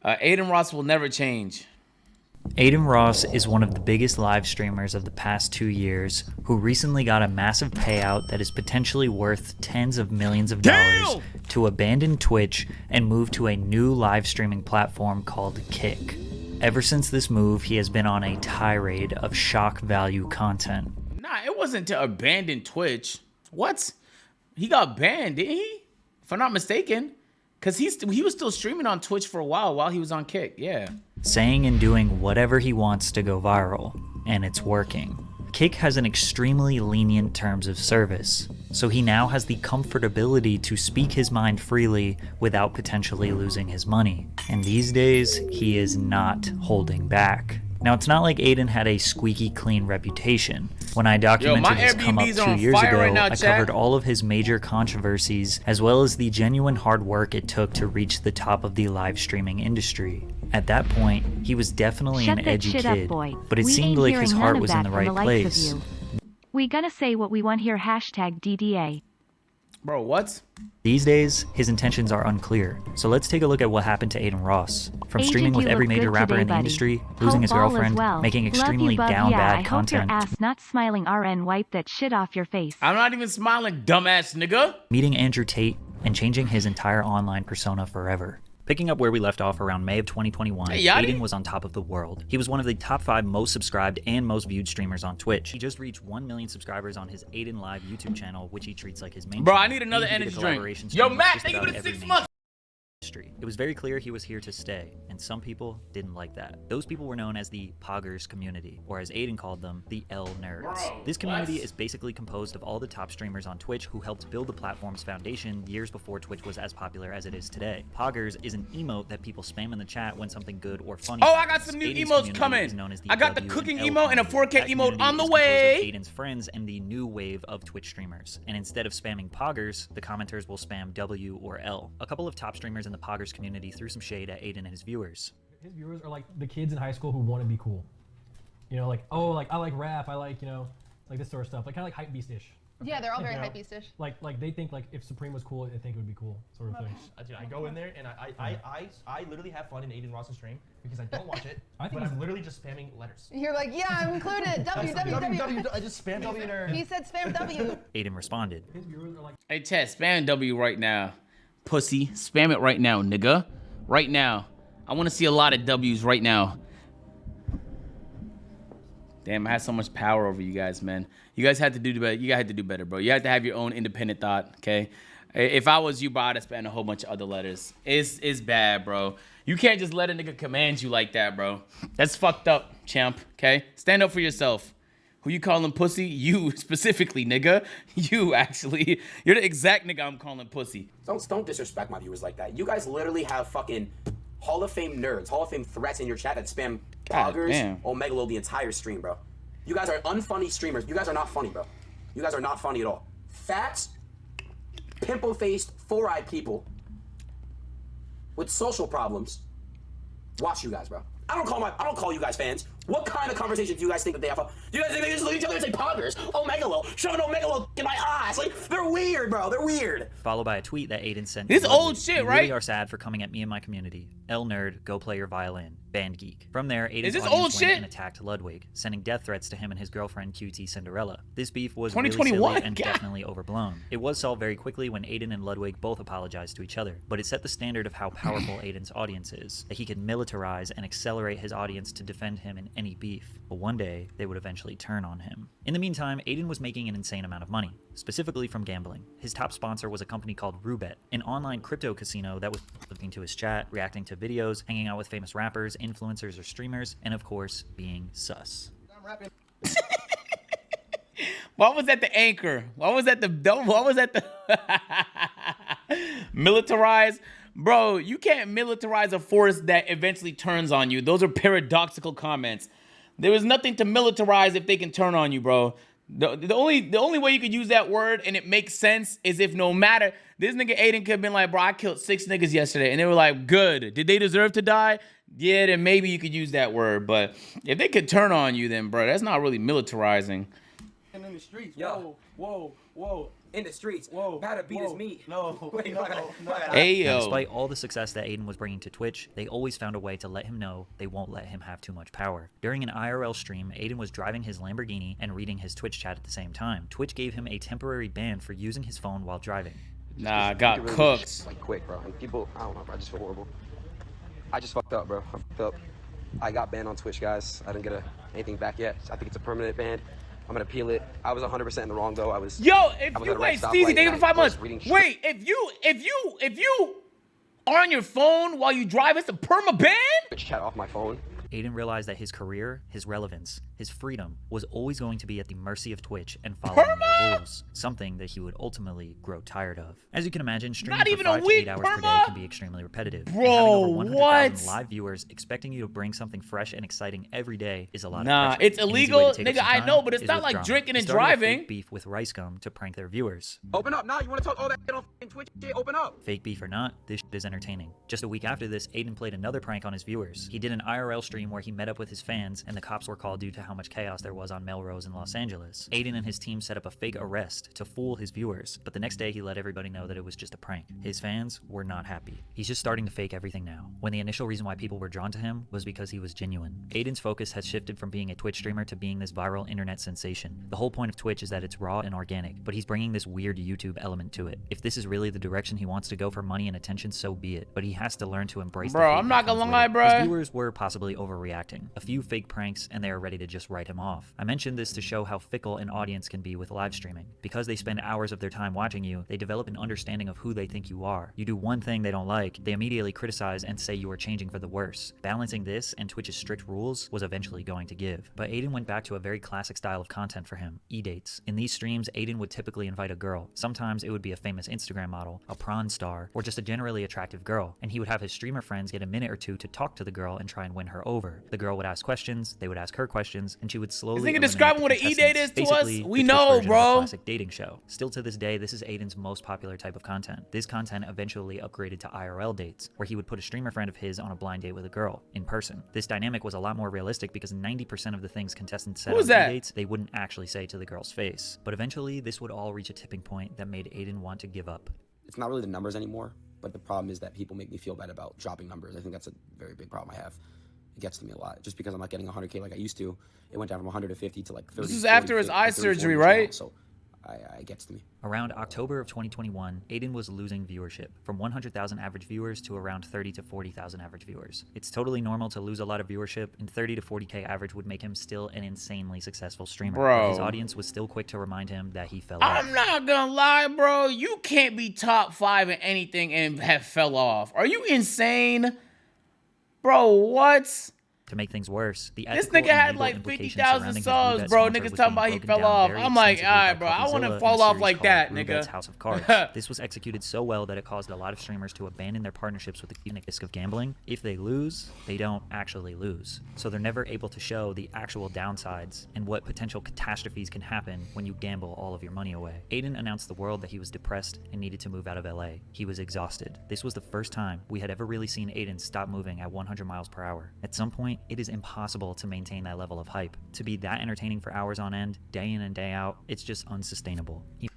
Adin Ross will never change. Adin Ross is one of the biggest live streamers of the past 2 years who recently got a massive payout that is potentially worth tens of millions of dollars to abandon Twitch and move to a new live streaming platform called Kick. Ever since this move, he has been on a tirade of shock value content. Nah, it wasn't to abandon Twitch. What? He got banned, didn't he? If I'm not mistaken. Because he was still streaming on Twitch for a while he was on Kick, yeah. Saying and doing whatever he wants to go viral, and it's working. Kick has an extremely lenient terms of service, so he now has the comfortability to speak his mind freely without potentially losing his money. And these days, he is not holding back. Now, it's not like Adin had a squeaky clean reputation. When I documented his come up 2 years ago, I covered all of his major controversies, as well as the genuine hard work it took to reach the top of the live streaming industry. At that point, he was definitely an edgy kid, but it seemed like his heart was in the right place. We gonna say what we want here, #DDA. Bro, what? These days, his intentions are unclear, so let's take a look at what happened to Adin Ross. From streaming with every major rapper in the industry, losing his girlfriend, making extremely down bad content. I hope your ass not smiling RN, wipe that shit off your face. I'm not even smiling, dumbass nigga. Meeting Andrew Tate and changing his entire online persona forever. Picking up where we left off around May of 2021, Adin was on top of the world. He was one of the top 5 most subscribed and most viewed streamers on Twitch. He just reached 1 million subscribers on his Adin Live YouTube channel, which he treats like his main Bro, channel. I need another energy drink. Yo, Matt, thank you for the 6 months. It was very clear he was here to stay, and some people didn't like that. Those people were known as the Poggers community, or as Adin called them, the L Nerds. Bro, this community is basically composed of all the top streamers on Twitch who helped build the platform's foundation years before Twitch was as popular as it is today. Poggers is an emote that people spam in the chat when something good or funny happens. I got some new emotes coming. I got the cooking emote and a 4K emote on the way. Adin's friends and the new wave of Twitch streamers. And instead of spamming Poggers, the commenters will spam W or L. A couple of top streamers in the Poggers community threw some shade at Adin and his viewers. His viewers are like the kids in high school who want to be cool. You know, like, oh, like I like rap, I like, you know, like this sort of stuff. Like kind of like hypebeast-ish. Yeah, they're all very hypebeast-ish. Like they think like if Supreme was cool, they think it would be cool, sort of thing. Dude, I go in there and I literally have fun in Adin Ross's stream because I don't watch it, but I'm literally just spamming letters. You're like, yeah, I'm included. W. I just spam W nerd. He said spam W. Adin responded. His viewers are like, hey, Chad, spam W right now. Pussy, spam it right now, nigga. Right now. I want to see a lot of W's right now. Damn, I had so much power over you guys, man. You guys had to do better. You guys had to do better, bro. You had to have your own independent thought, okay? If I was you, bro, I'd have spammed a whole bunch of other letters. It's bad, bro. You can't just let a nigga command you like that, bro. That's fucked up, champ, okay? Stand up for yourself. Who you calling pussy? You specifically, nigga. You actually. You're the exact nigga I'm calling pussy. Don't disrespect my viewers like that. You guys literally have fucking Hall of Fame nerds, Hall of Fame threats in your chat that spam Poggers, Omegalo the entire stream, bro. You guys are unfunny streamers. You guys are not funny, bro. You guys are not funny at all. Fat, pimple-faced, four-eyed people with social problems. Watch you guys, bro. I don't call you guys fans. What kind of conversation do you guys think that they have? Do you guys think they just look at each other and say Poggers? Omegalo, shove an Omegalo in my eyes. Like, they're weird, bro. They're weird. Followed by a tweet that Adin sent. This old shit, right? You really are sad for coming at me and my community. L nerd, go play your violin. Band geek. From there, Adin's audience went and attacked Ludwig, sending death threats to him and his girlfriend QT Cinderella. This beef was really silly and definitely overblown. It was solved very quickly when Adin and Ludwig both apologized to each other, but it set the standard of how powerful Adin's audience is, that he could militarize and accelerate his audience to defend him in any beef. But one day, they would eventually turn on him. In the meantime, Adin was making an insane amount of money, specifically from gambling. His top sponsor was a company called Roobet, an online crypto casino that was looking to his chat, reacting to videos, hanging out with famous rappers, influencers, or streamers, and of course, being sus. Why was that the anchor? Why was that the militarize? Bro, you can't militarize a force that eventually turns on you. Those are paradoxical comments. There is nothing to militarize if they can turn on you, bro. The only way you could use that word and it makes sense is if no matter, this nigga Adin could have been like, bro, I killed 6 niggas yesterday. And they were like, good. Did they deserve to die? Yeah, then maybe you could use that word. But if they could turn on you, then, bro, that's not really militarizing. In the streets, whoa. in the streets. About to beat his meat. No. Hey, Now, yo. despite all the success that Adin was bringing to Twitch, they always found a way to let him know they won't let him have too much power. During an IRL stream, Adin was driving his Lamborghini and reading his Twitch chat at the same time. Twitch gave him a temporary ban for using his phone while driving. Nah, got really cooked. Like quick, bro. And people, I don't know, bro. I just feel horrible. I just fucked up, bro. I fucked up. I got banned on Twitch, guys. I didn't get anything back yet. I think it's a permanent ban. I'm gonna appeal it. I was 100% in the wrong though. Yo, if you wait, Steezy, thank you for 5 months. Wait, if you are on your phone while you drive, it's a perma ban? Twitch chat off my phone. Adin realized that his career, his relevance, his freedom was always going to be at the mercy of Twitch and following their rules, something that he would ultimately grow tired of. As you can imagine, streaming for 5 to 8 hours per day can be extremely repetitive. Bro, and having over 100,000 what? live viewers expecting you to bring something fresh and exciting every day is a lot of Nah, pressure. it's An easy illegal, way to take up nigga, some I time know, but it's is not with like drama. drinking He and started a driving. fake beef with Rice Gum to prank their viewers. Open up now. You want to talk all that shit on Twitch? Shit, open up. Fake beef or not, this shit is entertaining. Just a week after this, Adin played another prank on his viewers. He did an IRL stream where he met up with his fans, and the cops were called due to how much chaos there was on Melrose in Los Angeles. Adin and his team set up a fake arrest to fool his viewers, but the next day he let everybody know that it was just a prank. His fans were not happy. He's just starting to fake everything now, when the initial reason why people were drawn to him was because he was genuine. Adin's focus has shifted from being a Twitch streamer to being this viral internet sensation. The whole point of Twitch is that it's raw and organic, but he's bringing this weird YouTube element to it. If this is really the direction he wants to go for money and attention, so be it, but he has to learn to embrace the hate I'm that not gonna comes with lie, it. bro. His viewers were possibly overreacting. A few fake pranks and they are ready to just write him off. I mentioned this to show how fickle an audience can be with live streaming. Because they spend hours of their time watching you, they develop an understanding of who they think you are. You do one thing they don't like, they immediately criticize and say you are changing for the worse. Balancing this and Twitch's strict rules was eventually going to give. But Adin went back to a very classic style of content for him, e-dates. In these streams, Adin would typically invite a girl. Sometimes it would be a famous Instagram model, a prawn star, or just a generally attractive girl. And he would have his streamer friends get a minute or two to talk to the girl and try and win her over. The girl would ask questions, they would ask her questions, and she would slowly This nigga eliminate describing the what an e-date is contestants. to us? Basically, We the Twitch know, version of a bro. classic dating show. Still to this day, this is Adin's most popular type of content. This content eventually upgraded to IRL dates, where he would put a streamer friend of his on a blind date with a girl, in person. This dynamic was a lot more realistic because 90% of the things contestants said on dates, they wouldn't actually say to the girl's face. But eventually, this would all reach a tipping point that made Adin want to give up. It's not really the numbers anymore, but the problem is that people make me feel bad about dropping numbers. I think that's a very big problem I have. It gets to me a lot. Just because I'm not getting 100K like I used to, it went down from 150 to like 30. This is 40, after his 50, eye 30, surgery, 40 right? now, so it gets to me. Around October of 2021, Adin was losing viewership, from 100,000 average viewers to around 30 to 40,000 average viewers. It's totally normal to lose a lot of viewership, and 30 to 40K average would make him still an insanely successful streamer. But his audience was still quick to remind him that he fell off. I'm not gonna lie, bro. You can't be top 5 in anything and have fell off. Are you insane? Bro, what? To make things worse, the this nigga had like 50,000 subs, bro. Niggas talking about he fell off. I'm like, alright, bro. I want to fall off like that, nigga. House of Cards. This was executed so well that it caused a lot of streamers to abandon their partnerships with the unique risk of gambling. If they lose, they don't actually lose. So they're never able to show the actual downsides and what potential catastrophes can happen when you gamble all of your money away. Adin announced the world that he was depressed and needed to move out of LA. He was exhausted. This was the first time we had ever really seen Adin stop moving at 100 miles per hour. At some point, it is impossible to maintain that level of hype. To be that entertaining for hours on end, day in and day out, it's just unsustainable. He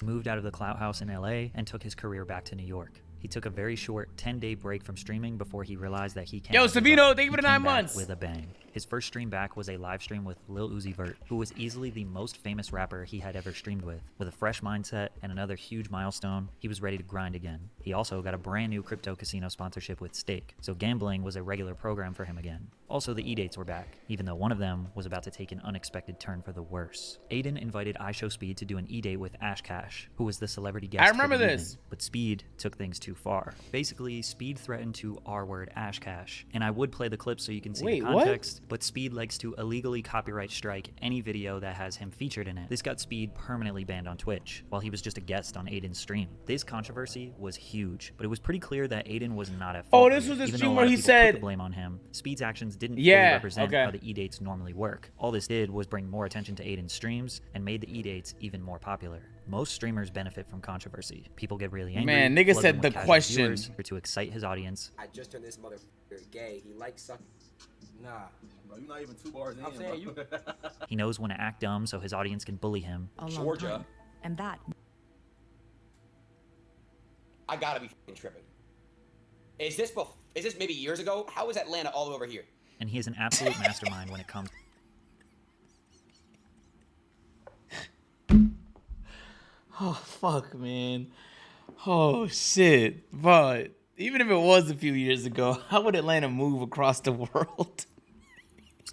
moved out of the Clout House in LA and took his career back to New York. He took a very short 10-day break from streaming before he realized that he can't. Yo, Savino, thank you for the 9 months. With a bang. His first stream back was a live stream with Lil Uzi Vert, who was easily the most famous rapper he had ever streamed with. With a fresh mindset and another huge milestone, he was ready to grind again. He also got a brand new crypto casino sponsorship with Stake, so gambling was a regular program for him again. Also, the e-dates were back, even though one of them was about to take an unexpected turn for the worse. Adin invited iShowSpeed to do an e-date with Ash Cash, who was the celebrity guest. I remember for the this. evening, but Speed took things too far. Basically, Speed threatened to R-word Ash Cash, and I would play the clip so you can see the context, but Speed likes to illegally copyright strike any video that has him featured in it. This got Speed permanently banned on Twitch, while he was just a guest on Adin's stream. This controversy was huge, but it was pretty clear that Adin was not at fault. Oh, this was the Even stream though a where lot he of people put said the blame on him. Speed's actions didn't fully represent how the e-dates normally work. All this did was bring more attention to Adin's streams and made the e-dates even more popular. Most streamers benefit from controversy. People get really angry. Man, nigga said the question to excite his audience. I just turned this motherfucker gay. He likes sucking. Nah. Bro, you're not even 2 bars in. I'm saying you. He knows when to act dumb so his audience can bully him. Georgia. And that. I gotta be fucking tripping. Is this maybe years ago? How is Atlanta all over here? And he is an absolute mastermind when it comes. Oh, fuck, man. Oh, shit. But even if it was a few years ago, how would Atlanta move across the world?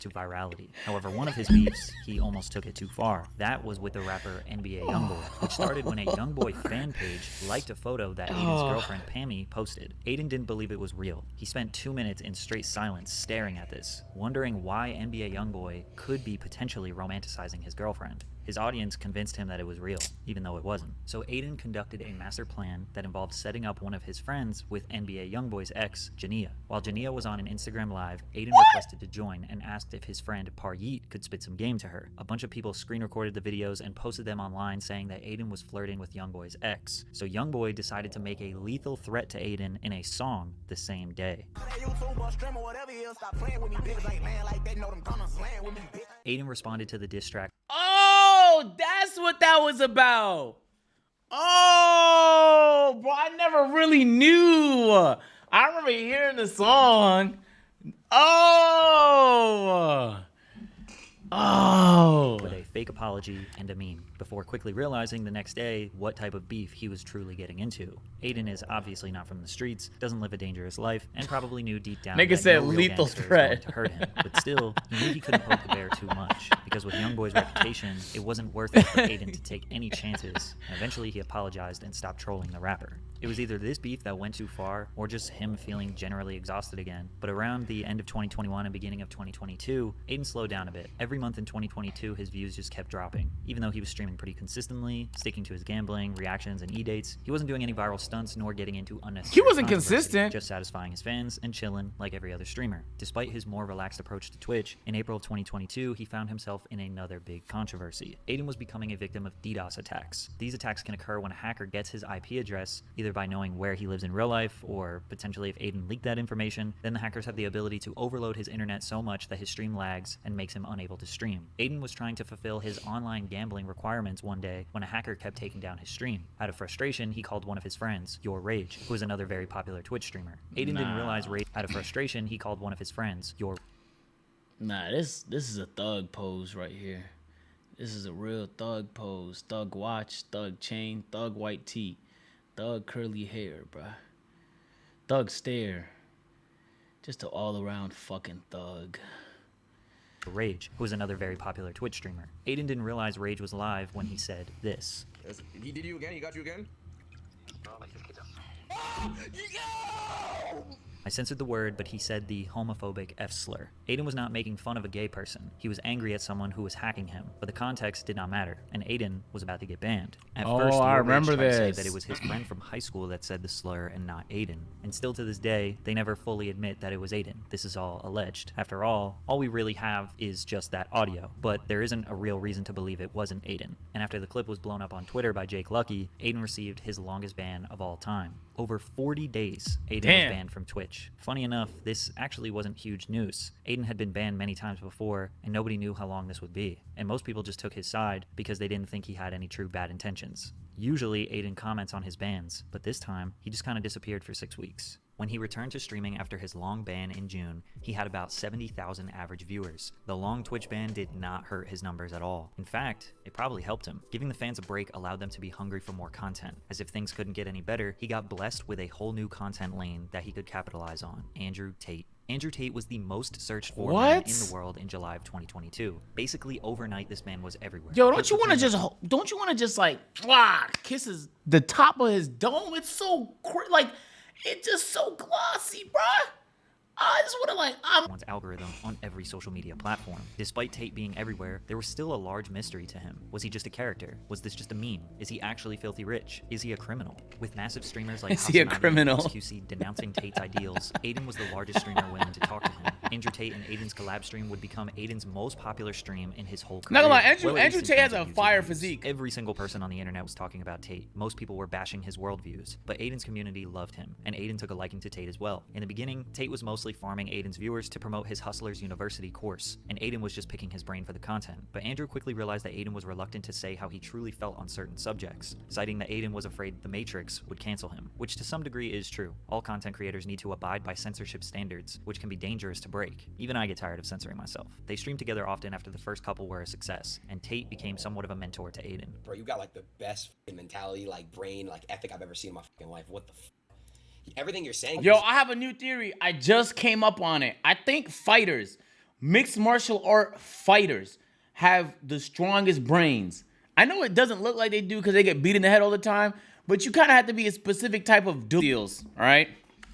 To virality. However, one of his beefs, he almost took it too far. That was with the rapper NBA Youngboy, which started when a Youngboy fan page liked a photo that Adin's girlfriend Pammy posted. Adin didn't believe it was real. He spent 2 minutes in straight silence staring at this, wondering why NBA Youngboy could be potentially romanticizing his girlfriend. His audience convinced him that it was real, even though it wasn't. So Adin conducted a master plan that involved setting up one of his friends with NBA Youngboy's ex, Jania. While Jania was on an Instagram live, Adin requested to join and asked if his friend Paryeet could spit some game to her. A bunch of people screen recorded the videos and posted them online saying that Adin was flirting with Youngboy's ex. So Youngboy decided to make a lethal threat to Adin in a song the same day. Adin responded to the diss track. Oh, that's what that was about. Oh, bro, I never really knew. I remember hearing the song. Oh. With a fake apology and a meme, before quickly realizing the next day what type of beef he was truly getting into. Adin is obviously not from the streets, doesn't live a dangerous life, and probably knew deep down Nigga that said no real lethal gangster is threat. going to hurt him. But still, he knew he couldn't poke the bear too much, because with Youngboy's reputation, it wasn't worth it for Adin to take any chances, and eventually he apologized and stopped trolling the rapper. It was either this beef that went too far, or just him feeling generally exhausted again. But around the end of 2021 and beginning of 2022, Adin slowed down a bit. Every month in 2022, his views just kept dropping. Even though he was streaming pretty consistently, sticking to his gambling, reactions, and e-dates, he wasn't doing any viral stunts nor getting into unnecessary He wasn't controversy, consistent. just satisfying his fans and chilling like every other streamer. Despite his more relaxed approach to Twitch, in April of 2022, he found himself in another big controversy. Adin was becoming a victim of DDoS attacks. These attacks can occur when a hacker gets his IP address, either by knowing where he lives in real life, or potentially if Adin leaked that information, then the hackers have the ability to overload his internet so much that his stream lags and makes him unable to stream. Adin was trying to fulfill his online gambling requirements one day when a hacker kept taking down his stream. Out of frustration, he called one of his friends, Your Rage, who is another very popular Twitch streamer. Adin didn't realize Rage. Out of frustration, he called one of his friends, Your. Nah, this is a thug pose right here. This is a real thug pose. Thug watch, thug chain, thug white tee, thug curly hair, bruh. Thug stare. Just an all-around fucking thug. Rage, who is another very popular Twitch streamer. Adin didn't realize Rage was live when he said this. He did you again? He got you again? I censored the word, but he said the homophobic F slur. Adin was not making fun of a gay person. He was angry at someone who was hacking him, but the context did not matter, and Adin was about to get banned. At first, I Your Rage remember tried to say this. that it was his friend from high school that said the slur and not Adin. And still to this day, they never fully admit that it was Adin. This is all alleged. After all we really have is just that audio, but there isn't a real reason to believe it wasn't Adin. And after the clip was blown up on Twitter by Jake Lucky, Adin received his longest ban of all time. Over 40 days, Adin was banned from Twitch. Funny enough, this actually wasn't huge news. Adin had been banned many times before, and nobody knew how long this would be. And most people just took his side because they didn't think he had any true bad intentions. Usually, Adin comments on his bans, but this time, he just kind of disappeared for 6 weeks. When he returned to streaming after his long ban in June, he had about 70,000 average viewers. The long Twitch ban did not hurt his numbers at all. In fact, it probably helped him. Giving the fans a break allowed them to be hungry for more content. As if things couldn't get any better, he got blessed with a whole new content lane that he could capitalize on: Andrew Tate. Andrew Tate was the most searched for man in the world in July of 2022. Basically, overnight, this man was everywhere. Yo, don't you want to just like kisses the top of his dome? It's so it's just so glossy, bruh. I just want to One's algorithm on every social media platform. Despite Tate being everywhere, there was still a large mystery to him. Was he just a character? Was this just a meme? Is he actually filthy rich? Is he a criminal? With massive streamers like QC denouncing Tate's ideals, Adin was the largest streamer willing to talk to him. Andrew Tate and Adin's collab stream would become Adin's most popular stream in his whole career. Not gonna lie, Andrew Tate has a fire physique. Every single person on the internet was talking about Tate. Most people were bashing his worldviews, but Adin's community loved him, and Adin took a liking to Tate as well. In the beginning, Tate was mostly essentially farming Adin's viewers to promote his Hustlers University course, and Adin was just picking his brain for the content. But Andrew quickly realized that Adin was reluctant to say how he truly felt on certain subjects, citing that Adin was afraid The Matrix would cancel him, which to some degree is true. All content creators need to abide by censorship standards, which can be dangerous to break. Even I get tired of censoring myself. They streamed together often after the first couple were a success, and Tate became somewhat of a mentor to Adin. Bro, you got like the best mentality, like brain, like ethic I've ever seen in my fucking life. What the everything you're saying. Yo, I have a new theory. I just came up on it. I think fighters, mixed martial art fighters, have the strongest brains. I know it doesn't look like they do because they get beat in the head all the time, but you kind of have to be a specific type of deals, all right?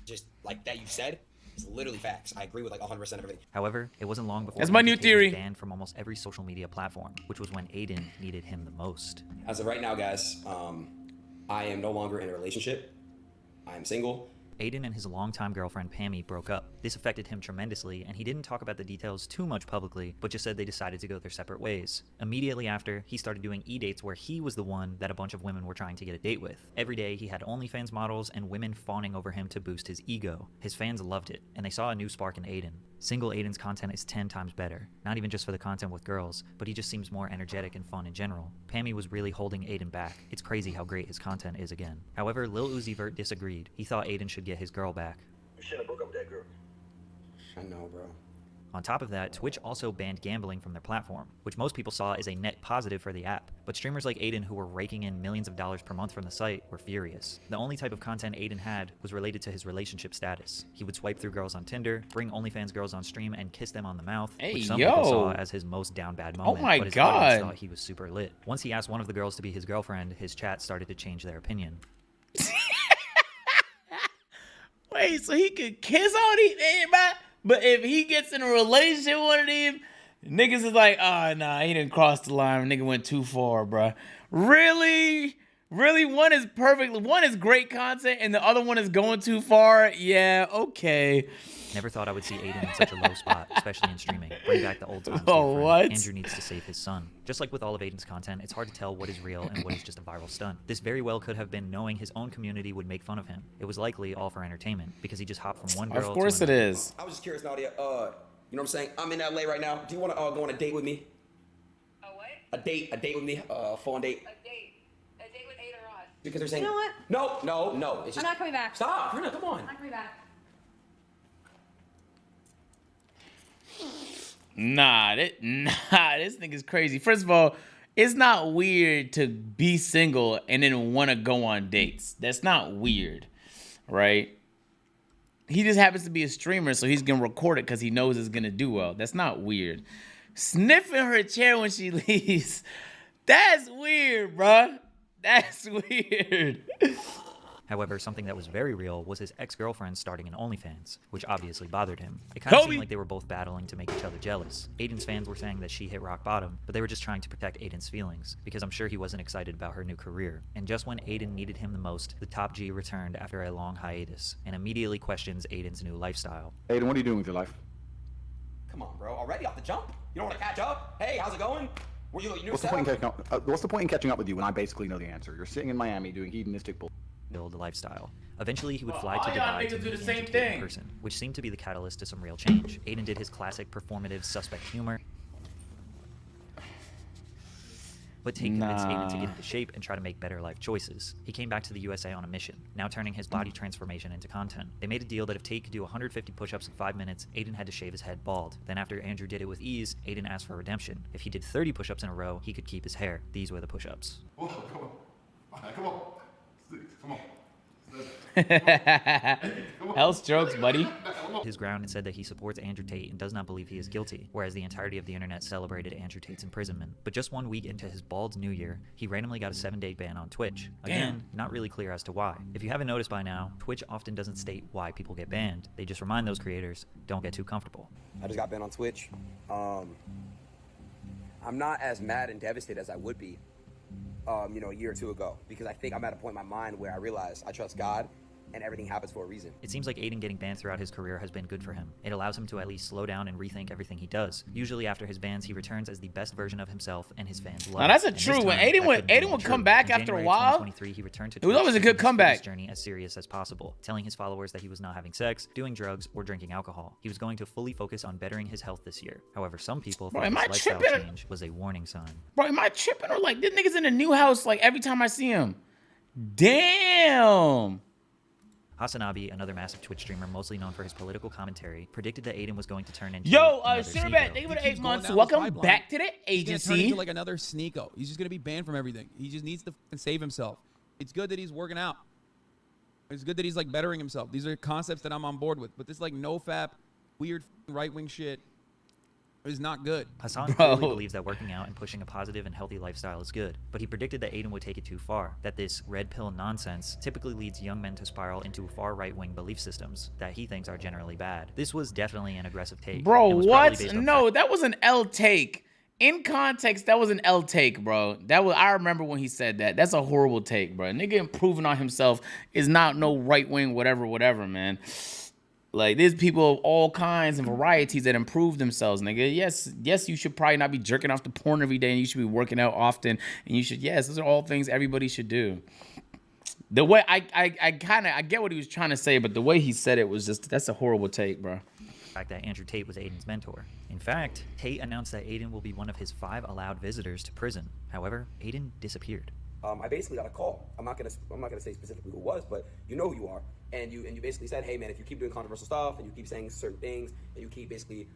Just like that you said, it's literally facts. I agree with like 100% of everything. However, it wasn't long before that's my new Tate theory. was banned from almost every social media platform, which was when Adin needed him the most. As of right now, guys, I am no longer in a relationship. I am single. Adin and his longtime girlfriend Pammy broke up. This affected him tremendously, and he didn't talk about the details too much publicly, but just said they decided to go their separate ways. Immediately after, he started doing e-dates where he was the one that a bunch of women were trying to get a date with. Every day, he had OnlyFans models and women fawning over him to boost his ego. His fans loved it, and they saw a new spark in Adin. Single Adin's content is 10 times better, not even just for the content with girls, but he just seems more energetic and fun in general. Pammy was really holding Adin back. It's crazy how great his content is again. However, Lil Uzi Vert disagreed. He thought Adin should get his girl back. You shouldn't have broke up with that girl. I know, bro. On top of that, Twitch also banned gambling from their platform, which most people saw as a net positive for the app. But streamers like Adin, who were raking in millions of dollars per month from the site, were furious. The only type of content Adin had was related to his relationship status. He would swipe through girls on Tinder, bring OnlyFans girls on stream, and kiss them on the mouth, which some people saw as his most down bad moment. Oh my but his God. audience thought he was super lit. Once he asked one of the girls to be his girlfriend, his chat started to change their opinion. Wait, so he could kiss all these everybody? But if he gets in a relationship with one of them, niggas is like, oh, nah, he didn't cross the line. Nigga went too far, bruh. Really? Really? One is perfect. One is great content, and the other one is going too far? Yeah, okay. Never thought I would see Adin in such a low spot, especially in streaming. Bring back the old times. Oh, what? Andrew needs to save his son. Just like with all of Adin's content, it's hard to tell what is real and what is just a viral stunt. This very well could have been knowing his own community would make fun of him. It was likely all for entertainment, because he just hopped from one girl to Of course it another. is. I was just curious, Nadia. You know what I'm saying? I'm in LA right now. Do you want to go on a date with me? A what? A date with me. Phone date. A date with Adin Ross. Because they're saying. You know what? No. It's just. I'm not coming back. Stop, Rina, come on. I'm not coming back. Nah, this nigga's crazy. First of all, it's not weird to be single and then want to go on dates. That's not weird, right? He just happens to be a streamer, so he's going to record it because he knows it's going to do well. That's not weird. Sniffing her chair when she leaves, that's weird, bruh. That's weird. However, something that was very real was his ex-girlfriend starting an OnlyFans, which obviously bothered him. It kind of seemed like they were both battling to make each other jealous. Adin's fans were saying that she hit rock bottom, but they were just trying to protect Adin's feelings, because I'm sure he wasn't excited about her new career. And just when Adin needed him the most, the top G returned after a long hiatus, and immediately questions Adin's new lifestyle. Adin, what are you doing with your life? Come on, bro. Already off the jump? You don't want to catch up? Hey, how's it going? Were you What's the point in catching up with you when I basically know the answer? You're sitting in Miami doing hedonistic bull. Build a lifestyle. Eventually, he would fly all to y'all Dubai to niggas do meet the same Andrew Tate in thing. person, which seemed to be the catalyst to some real change. Adin did his classic performative suspect humor, but Tate convinced Adin to get into shape and try to make better life choices. He came back to the USA on a mission, now turning his body transformation into content. They made a deal that if Tate could do 150 push-ups in 5 minutes, Adin had to shave his head bald. Then after Andrew did it with ease, Adin asked for redemption. If he did 30 push-ups in a row, he could keep his hair. These were the push-ups. Come on. Health strokes, buddy. His ground and said that he supports Andrew Tate and does not believe he is guilty, whereas the entirety of the internet celebrated Andrew Tate's imprisonment. But just 1 week into his bald new year, he randomly got a 7-day ban on Twitch. Again, not really clear as to why. If you haven't noticed by now, Twitch often doesn't state why people get banned. They just remind those creators, don't get too comfortable. I just got banned on Twitch. I'm not as mad and devastated as I would be, a year or two ago, because I think I'm at a point in my mind where I realize I trust God and everything happens for a reason. It seems like Adin getting banned throughout his career has been good for him. It allows him to at least slow down and rethink everything he does. Usually after his bans, he returns as the best version of himself, and his fans love now that's a and true. this When time, Adin would come back In after a January while, 2023, he returned to it was always a good comeback. His journey as serious as possible, telling his followers that he was not having sex, doing drugs, or drinking alcohol. He was going to fully focus on bettering his health this year. However, some people thought this lifestyle change was a warning sign. Bro, am I tripping or like this nigga's in a new house like every time I see him? Damn. Hasanabi, another massive Twitch streamer mostly known for his political commentary, predicted that Adin was going to turn into Shinnerbet, thank you for the 8 months. Welcome back to the agency. He's gonna turn into like another Sneeko. He's just gonna be banned from everything. He just needs to save himself. It's good that he's working out. It's good that he's like bettering himself. These are concepts that I'm on board with. But this like no-fap, weird right-wing shit is not good. Hassan clearly believes that working out and pushing a positive and healthy lifestyle is good, but he predicted that Adin would take it too far, that this red pill nonsense typically leads young men to spiral into far right-wing belief systems that he thinks are generally bad. This was definitely an aggressive take. Bro, what? No, that was an L take. In context, that was an L take, bro. I remember when he said that. That's a horrible take, bro. Nigga improving on himself is not no right-wing whatever, man. Like, there's people of all kinds and varieties that improve themselves, nigga. Yes, you should probably not be jerking off to porn every day, and you should be working out often, and you should, those are all things everybody should do. The way, I get what he was trying to say, but the way he said it was just, that's a horrible take, bro. Fact that Andrew Tate was Adin's mentor. In fact, Tate announced that Adin will be one of his 5 allowed visitors to prison. However, Adin disappeared. I basically got a call. I'm not gonna say specifically who it was, but you know who you are. And you basically said, hey man, if you keep doing controversial stuff and you keep saying certain things and you keep basically,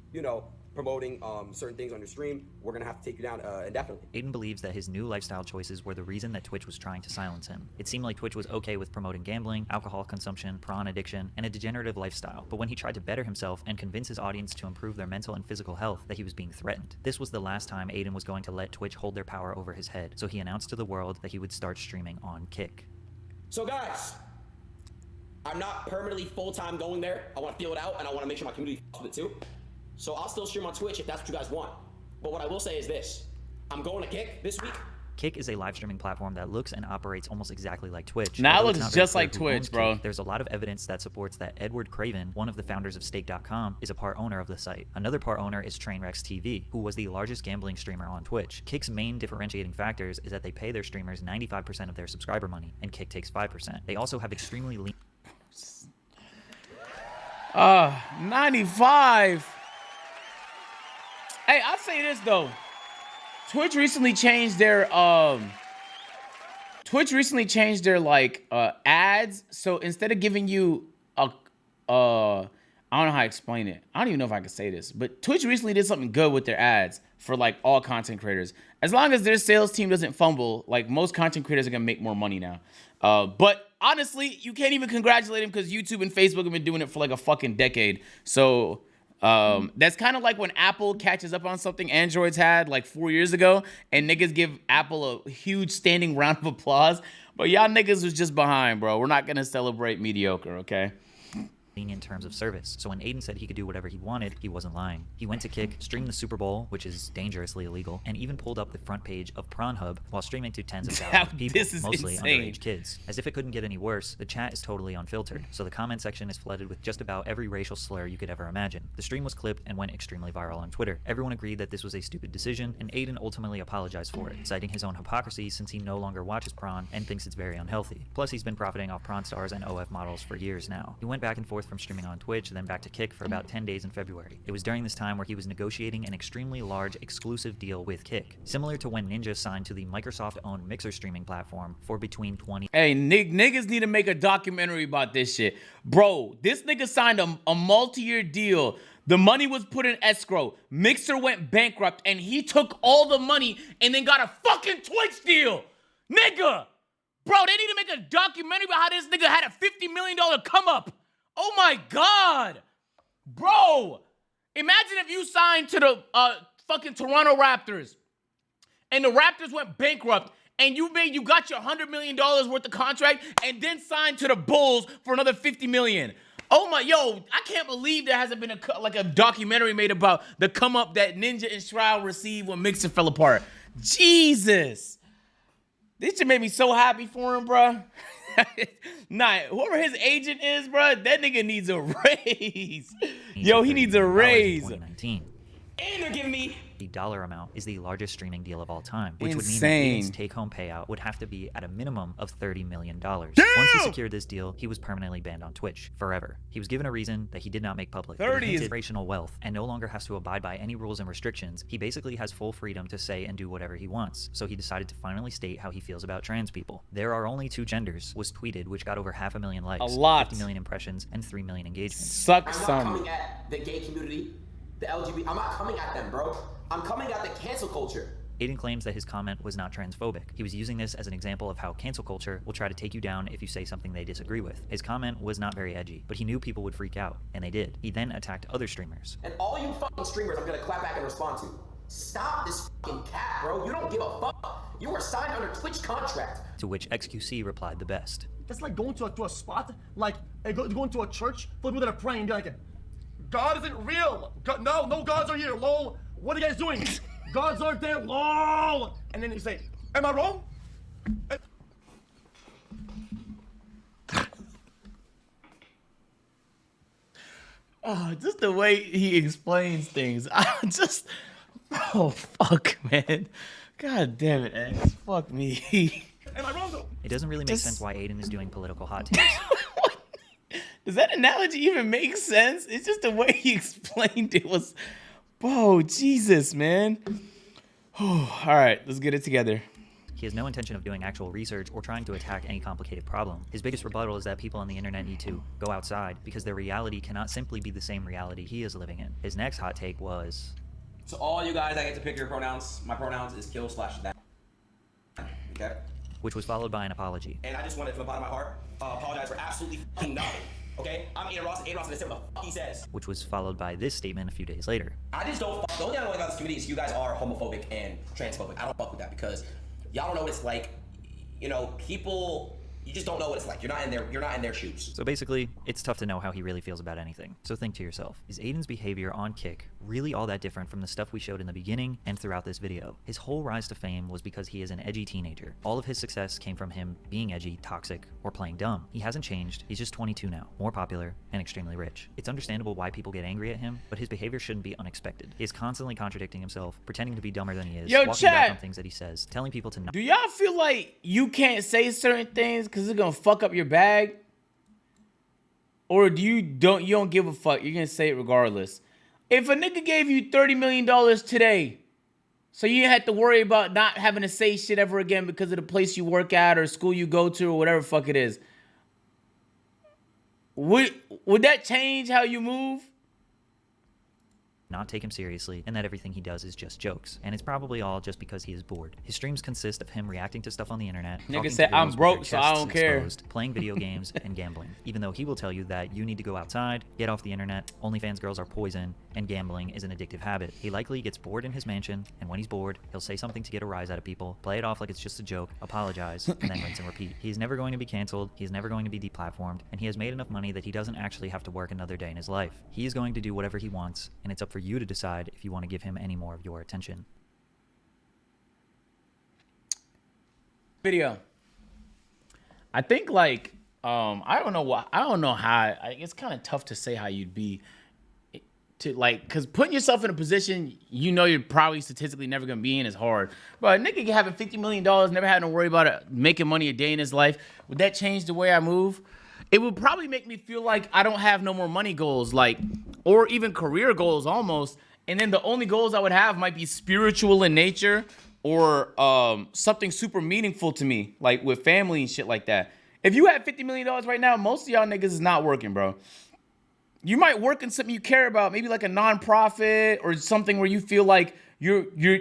promoting certain things on your stream, we're gonna have to take you down indefinitely. Adin believes that his new lifestyle choices were the reason that Twitch was trying to silence him. It seemed like Twitch was okay with promoting gambling, alcohol consumption, prawn addiction, and a degenerative lifestyle. But when he tried to better himself and convince his audience to improve their mental and physical health, that he was being threatened. This was the last time Adin was going to let Twitch hold their power over his head. So he announced to the world that he would start streaming on Kick. So guys, I'm not permanently full-time going there. I want to feel it out, and I want to make sure my community f***s with it too. So I'll still stream on Twitch if that's what you guys want. But what I will say is this. I'm going to Kick this week. Kick is a live streaming platform that looks and operates almost exactly like Twitch. Now it looks just like Twitch, bro. There's a lot of evidence that supports that Edward Craven, one of the founders of Stake.com, is a part owner of the site. Another part owner is Trainwrecks TV, who was the largest gambling streamer on Twitch. Kick's main differentiating factors is that they pay their streamers 95% of their subscriber money, and Kick takes 5%. They also have extremely lean... 95. Hey, I'll say this though. Twitch recently changed their like ads. So instead of giving you a I don't know how to explain it. I don't even know if I can say this, but Twitch recently did something good with their ads for like all content creators. As long as their sales team doesn't fumble, like most content creators are gonna make more money now. But honestly, you can't even congratulate them because YouTube and Facebook have been doing it for like a fucking decade. So that's kind of like when Apple catches up on something Androids had like 4 years ago, and niggas give Apple a huge standing round of applause. But y'all niggas was just behind, bro. We're not gonna celebrate mediocre, okay? In terms of service. So when Adin said he could do whatever he wanted, he wasn't lying. He went to Kick, streamed the Super Bowl, which is dangerously illegal, and even pulled up the front page of Pornhub while streaming to tens of thousands of people, mostly insane. Underage kids. As if it couldn't get any worse, the chat is totally unfiltered, so the comment section is flooded with just about every racial slur you could ever imagine. The stream was clipped and went extremely viral on Twitter. Everyone agreed that this was a stupid decision, and Adin ultimately apologized for it, citing his own hypocrisy since he no longer watches prawn and thinks it's very unhealthy. Plus, he's been profiting off prawn stars and OF models for years now. He went back and forth from streaming on Twitch, then back to Kick for about 10 days in February. It was during this time where he was negotiating an extremely large exclusive deal with Kick, similar to when Ninja signed to the Microsoft-owned Mixer streaming platform for between 20... Hey, niggas need to make a documentary about this shit. Bro, this nigga signed a multi-year deal. The money was put in escrow. Mixer went bankrupt, and he took all the money and then got a fucking Twitch deal. Nigga! Bro, they need to make a documentary about how this nigga had a $50 million come-up. Oh my God, bro! Imagine if you signed to the fucking Toronto Raptors, and the Raptors went bankrupt, and you got your $100 million worth of contract, and then signed to the Bulls for another $50 million. Oh my, yo! I can't believe there hasn't been a documentary made about the come up that Ninja and Shroud received when Mixer fell apart. Jesus, this shit made me so happy for him, bro. Nah, whoever his agent is, bro, that nigga needs a raise. Yo, he needs a raise. 2019. And they're giving me The dollar amount is the largest streaming deal of all time, which would mean Insane. that Aiden's take-home payout would have to be at a minimum of $30 million. Once he secured this deal, he was permanently banned on Twitch forever. He was given a reason that he did not make public. 30 is generational wealth and no longer has to abide by any rules and restrictions. He basically has full freedom to say and do whatever he wants. So he decided to finally state how he feels about trans people. There are only 2 genders was tweeted, which got over 500,000 likes, a lot, 50 million impressions, and 3 million engagements. Suck I'm not some. coming at the gay community, the LGBT. I'm not coming at them, bro. I'm coming at the cancel culture. Aiden claims that his comment was not transphobic. He was using this as an example of how cancel culture will try to take you down if you say something they disagree with. His comment was not very edgy, but he knew people would freak out, and they did. He then attacked other streamers. And all you fucking streamers I'm gonna clap back and respond to. Stop this fucking cap, bro. You don't give a fuck. You were signed under Twitch contract. To which XQC replied the best. It's like going to a spot, like going to a church full of people that are praying and be like, God isn't real. God, no gods are here, lol. What are you guys doing? Gods aren't there, lol. And then you say, am I wrong? Oh, just the way he explains things. Oh, fuck, man. God damn it, X. Fuck me. Am I wrong, though? It doesn't really make sense why Aiden is doing political hot takes. Does that analogy even make sense? It's just the way he explained it was, bro, Jesus, man. All right, let's get it together. He has no intention of doing actual research or trying to attack any complicated problem. His biggest rebuttal is that people on the internet need to go outside because their reality cannot simply be the same reality he is living in. His next hot take was... So all you guys that get to pick your pronouns, my pronouns is kill/that. Okay? Which was followed by an apology. And I just wanted from the bottom of my heart, apologize for absolutely fucking nothing. Okay? I'm Adin Ross, and Aiden Ross, and what the fuck he says. Which was followed by this statement a few days later. I just don't fuck. The only thing I don't like about this community is you guys are homophobic and transphobic. I don't fuck with that because y'all don't know what it's like. You know, people, you just don't know what it's like. You're not in their shoes. So basically, it's tough to know how he really feels about anything. So think to yourself, is Aiden's behavior on Kick really all that different from the stuff we showed in the beginning and throughout this video? His whole rise to fame was because he is an edgy teenager. All of his success came from him being edgy, toxic, or playing dumb. He hasn't changed. He's just 22 now, more popular, and extremely rich. It's understandable why people get angry at him, but his behavior shouldn't be unexpected. He is constantly contradicting himself, pretending to be dumber than he is, walking back on things that he says, telling people to not. Do y'all feel like you can't say certain things because it's gonna fuck up your bag? Or do you don't give a fuck? You're gonna say it regardless. If a nigga gave you $30 million today, so you didn't have to worry about not having to say shit ever again because of the place you work at or school you go to or whatever fuck it is, would that change how you move? Not take him seriously, and that everything he does is just jokes. And it's probably all just because he is bored. His streams consist of him reacting to stuff on the internet, nigga said, I'm broke, so I don't care. Playing video games, and gambling. Even though he will tell you that you need to go outside, get off the internet, OnlyFans girls are poison, and gambling is an addictive habit. He likely gets bored in his mansion, and when he's bored, he'll say something to get a rise out of people, play it off like it's just a joke, apologize, and then rinse and repeat. He's never going to be canceled, he's never going to be deplatformed, and he has made enough money that he doesn't actually have to work another day in his life. He is going to do whatever he wants, and it's up for you to decide if you want to give him any more of your attention. Video. I think like I don't know how it's kind of tough to say how you'd be to like, because putting yourself in a position you know you're probably statistically never gonna be in is hard. But a nigga having $50 million, never having to worry about it, making money a day in his life, would that change the way I move? It would probably make me feel like I don't have no more money goals, like, or even career goals almost. And then the only goals I would have might be spiritual in nature or something super meaningful to me, like with family and shit like that. If you have $50 million right now, most of y'all niggas is not working, bro. You might work in something you care about, maybe like a nonprofit or something where you feel like you're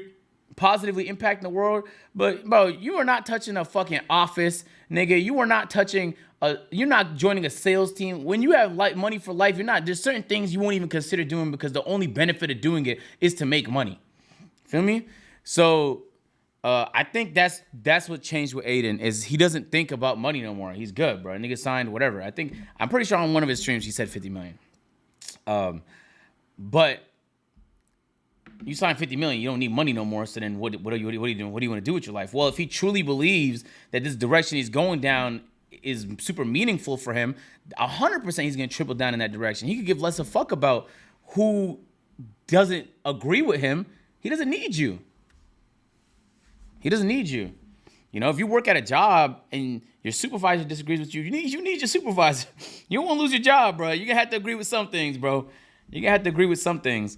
positively impacting the world. But, bro, you are not touching a fucking office, nigga. You are not touching you're not joining a sales team. When you have like money for life, there's certain things you won't even consider doing because the only benefit of doing it is to make money. Feel me? So I think that's what changed with Adin is he doesn't think about money no more. He's good, bro. Nigga signed whatever. I'm pretty sure on one of his streams he said 50 million. But you sign 50 million, you don't need money no more. So then what are you doing? What do you want to do with your life? Well, if he truly believes that this direction he's going down is super meaningful for him, 100% he's going to triple down in that direction. He could give less a fuck about who doesn't agree with him. He doesn't need you. He doesn't need you. You know, if you work at a job and your supervisor disagrees with you, you need your supervisor. You don't want to lose your job, bro. You're going to have to agree with some things, bro. You're going to have to agree with some things.